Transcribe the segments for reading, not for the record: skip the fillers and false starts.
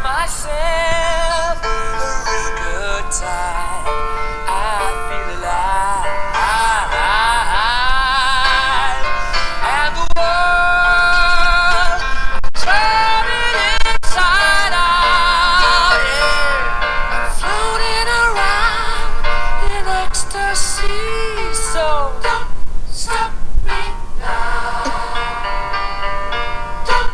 myself a real good time. I feel alive, and the world turning inside out, yeah. Floating around in ecstasy. So don't stop me now. Don't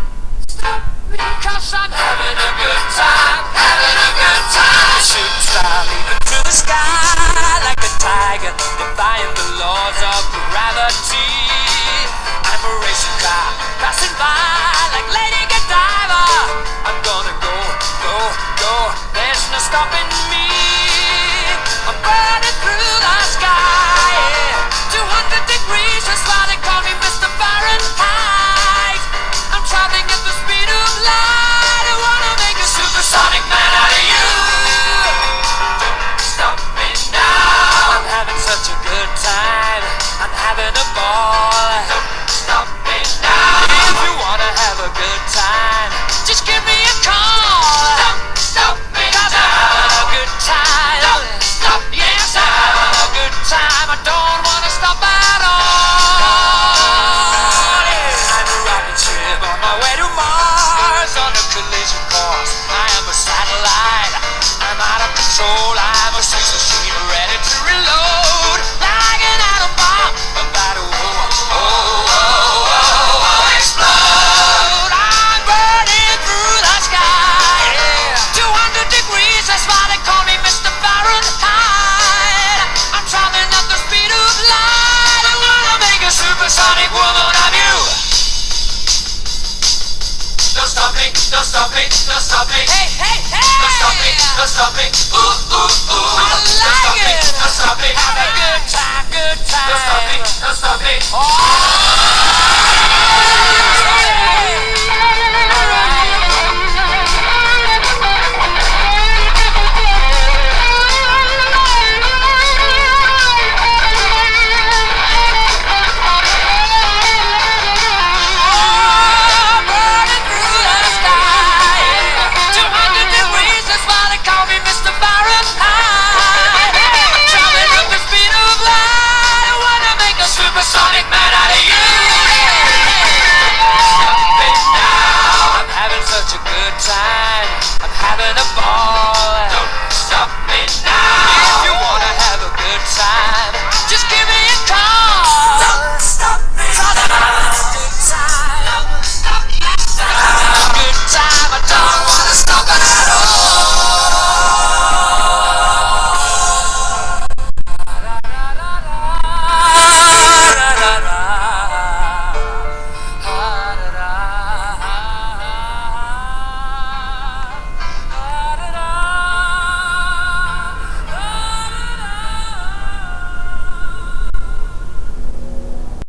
stop me, 'cause I'm having a good time, having a good time. Shooting star leaping through the sky like a tiger, defying the laws of gravity. I'm a racing car passing by like Lady Godiva. I'm gonna go, go, go. There's no stopping me. I'm burning through the sky, yeah. 200 degrees, that's why they call me Mr. Fahrenheit. I'm traveling at the speed of light. I wanna make a supersonic man out of you. Don't stop me now. I'm having such a good time. I'm having a ball. Don't stop me now. If you wanna have a good time, just give me a call. Don't stop me now. 'Cause I'm having a good time. Don't stop me. Yes, I'm having a good time. I don't wanna stop at all. Yeah. I'm a rocket ship on my way to Mars on a collision course. I am a satellite. I'm out of control. I'm a sex machine ready to reload. Like an atom bomb about to explode. I'm burning through the sky, yeah. 200 degrees, that's why they call me Mr. Fahrenheit. I'm traveling at the speed of light. I wanna make a supersonic woman of you. Don't stop me, don't stop me, don't stop me. Hey, hey, hey! Don't stop me, don't stop me. Ooh, ooh, ooh. I like it. Don't stop me, have a good time, good time. Don't stop me, don't stop me. Oh!